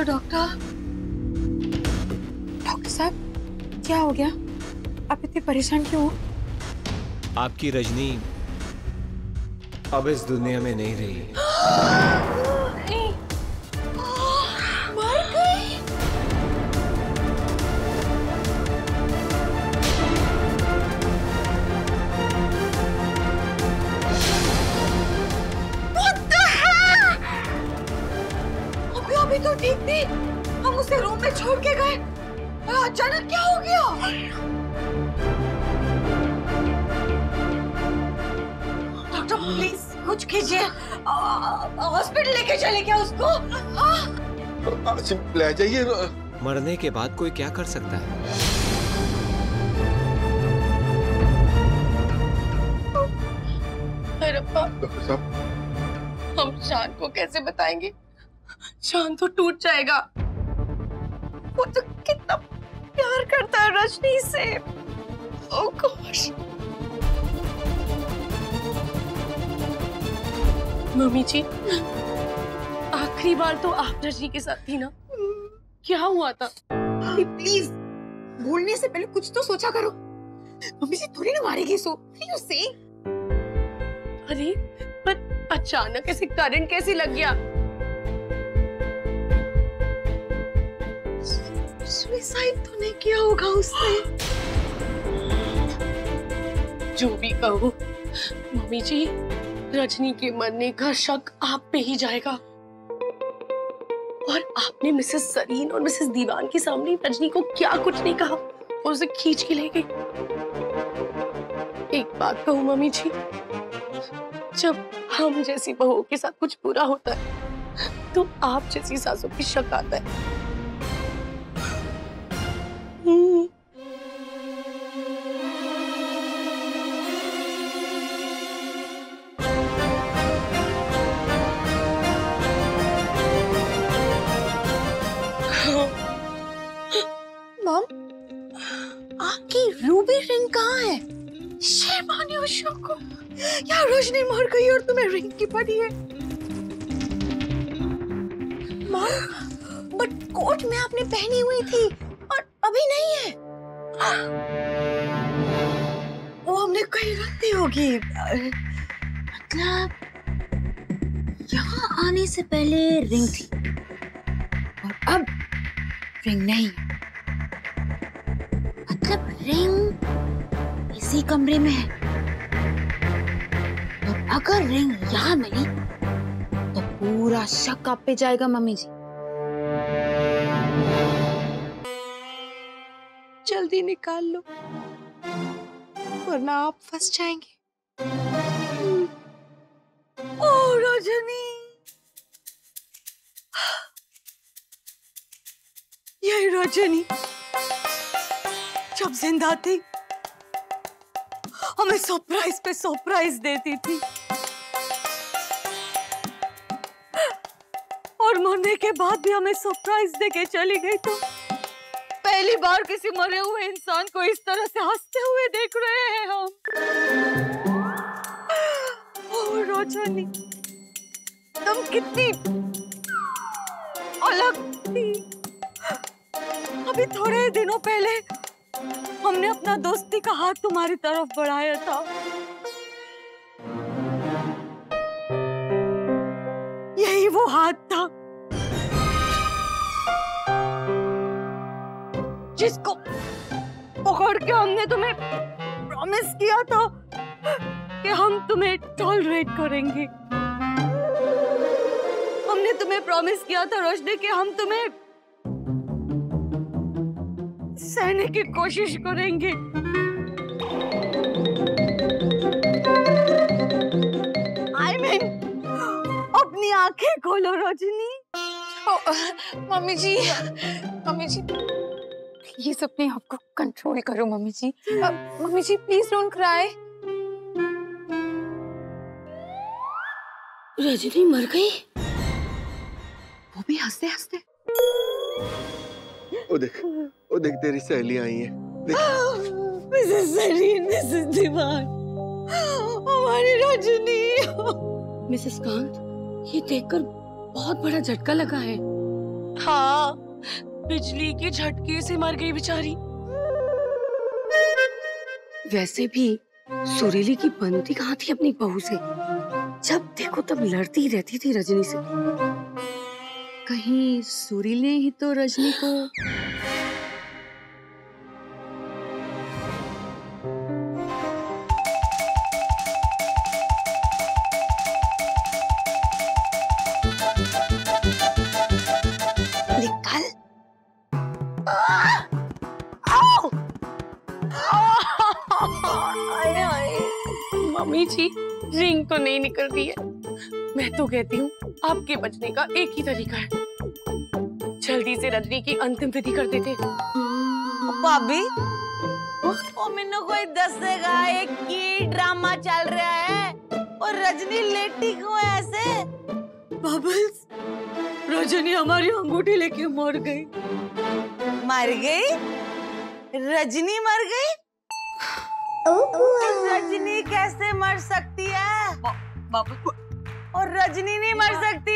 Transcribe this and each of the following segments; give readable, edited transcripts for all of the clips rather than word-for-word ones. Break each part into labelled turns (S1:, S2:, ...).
S1: Doctor साहब, क्या हो गया? आप इतने परेशान क्यों हो?
S2: आपकी रजनी अब इस दुनिया में नहीं रही।
S1: मर गई? अभी तो ठीक थी, हम उसे रूम में छोड़ के गए, अचानक क्या हो गया? डॉक्टर प्लीज कुछ कीजिए, हॉस्पिटल लेके चले क्या उसको?
S3: ले जाइए।
S2: मरने के बाद कोई क्या कर सकता है?
S3: डॉक्टर साहब,
S1: हम शान को कैसे बताएंगे? शान तो टूट जाएगा। वो तो कितना प्यार करता है रजनी से। ओह गॉश।
S4: मम्मी जी, आखिरी बार तो आप रजनी के साथ थी ना? क्या हुआ था?
S1: प्लीज बोलने से पहले कुछ तो सोचा करो। मम्मी जी थोड़ी ना मारेगी सो। You say?
S4: अरे पर अचानक ऐसे करंट कैसे लग गया?
S1: सुसाइड तो नहीं किया होगा उसने।
S4: जो भी कहो मम्मी जी, रजनी के मरने का शक आप पे ही जाएगा। और आपने मिसेस सरीन और मिसेस दीवान के सामने रजनी को क्या कुछ नहीं कहा और उसे खींच के ले गई। एक बात कहूँ मम्मी जी, जब हम जैसी बहुओं के साथ कुछ बुरा होता है तो आप जैसी सासों की शक आता है।
S1: मॉम, आपकी रूबी रिंग कहाँ है? शेरवानी उषा को यार, रजनी मर गई और तुम्हें रिंग की पड़ी है। मॉम, बट कोट में आपने पहनी हुई थी और अभी नहीं है। वो हमने कहीं रख दी होगी। मतलब यहाँ आने से पहले रिंग थी और अब रिंग नहीं। मतलब रिंग इसी कमरे में है। और अगर रिंग यहाँ मिली तो पूरा शक आप पे जाएगा मम्मी जी। जल्दी निकाल लो वरना आप फंस जाएंगे। ओ रजनी, यही रजनी जब जिंदा थी हमें सरप्राइज पे सरप्राइज देती थी और मरने के बाद भी हमें सरप्राइज देके चली गई। तो पहली बार किसी मरे हुए इंसान को इस तरह से हंसते हुए देख रहे हैं हम। ओह रजनी, तुम कितनी अलग थी। अभी थोड़े दिनों पहले हमने अपना दोस्ती का हाथ तुम्हारी तरफ बढ़ाया था। यही वो हाथ था जिसको पकड़ के हमने तुम्हें प्रॉमिस किया था कि हम तुम्हें टॉलरेट करेंगे। हमने तुम्हें प्रॉमिस किया था रोशनी कि हम तुम्हें सहने की कोशिश करेंगे। I mean, अपनी आंखें खोलो रजनी।
S5: मम्मी जी प्लीज अपने आप को कंट्रोल करो mummy ji. Mummy ji please don't cry.
S4: Rajni मर गई?
S5: वो भी हंसते हंसते।
S3: वो देख तेरी सहेली आई है।
S1: मिसेस सरीन, मिसेस दीवान, हमारी रजनी।
S4: मिसेस कांत, ये देखकर बहुत बड़ा झटका लगा है। हाँ, बिजली के झटके से मर गई बेचारी। वैसे भी सुरीली की बनती कहाँ थी अपनी बहू से? जब देखो तब लड़ती रहती थी रजनी से। कहीं सुरीली ही तो रजनी को निकाल। मम्मी जी, रिंग तो नहीं निकल रही है। मैं तो कहती हूँ आपके बचने का एक ही तरीका है, जल्दी से रजनी की अंतिम विधि कर देते।
S6: भाभी, ओ मैंने कोई दसेगा एक की ड्रामा चल रहा है और रजनी लेटी क्यों है ऐसे?
S4: बबल्स, रजनी हमारी अंगूठी लेके मर गई।
S6: मर गई? रजनी मर गई? रजनी कैसे मर सकती है? और रजनी नहीं मर सकती,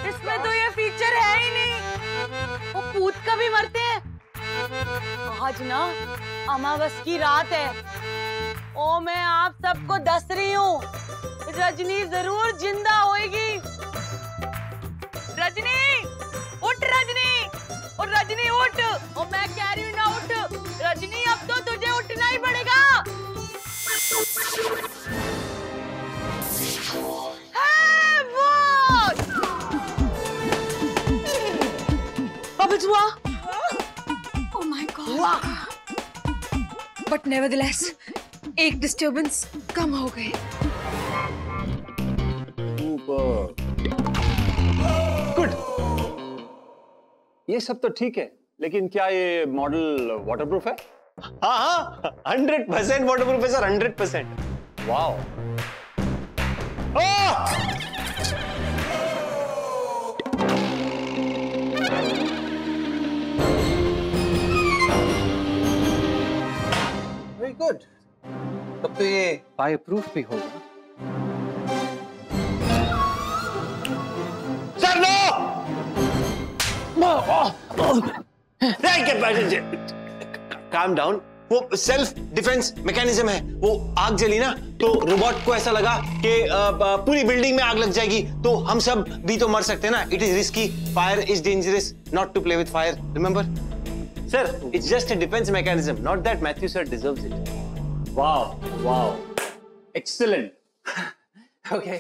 S6: इसमें तो ये फीचर है ही नहीं। वो पूत कभी मरते हैं? आज ना अमावस की रात है। ओ मैं आप सबको दस रही हूँ, रजनी जरूर जिंदा होएगी। रजनी उठ, रजनी और रजनी उठ। ओ मैं कह रही हूँ ना उठ रजनी, अब तो तुझे उठना ही पड़ेगा।
S5: Bubbles, oh my God! But nevertheless, एक डिस्टर्बेंस कम हो गए।
S7: गुड। ये सब तो ठीक है, लेकिन क्या ये मॉडल वाटरप्रूफ है?
S2: हाँ हाँ, 100% वाटरप्रूफ है सर, 100%।
S7: वाओ।
S2: Very good. तब तो ये
S7: फायर प्रूफ भी होगा।
S2: Sir no! Calm down. वो सेल्फ डिफेंस मैकेनिज्म है। वो आग जली ना तो रोबोट को ऐसा लगा कि पूरी बिल्डिंग में आग लग जाएगी, तो हम सब भी तो मर सकते हैं ना। It is risky, fire is dangerous, not to play with fire, remember sir. It's just a defence mechanism, not that Matthew sir deserves it.
S7: Wow wow, excellent.
S2: Okay.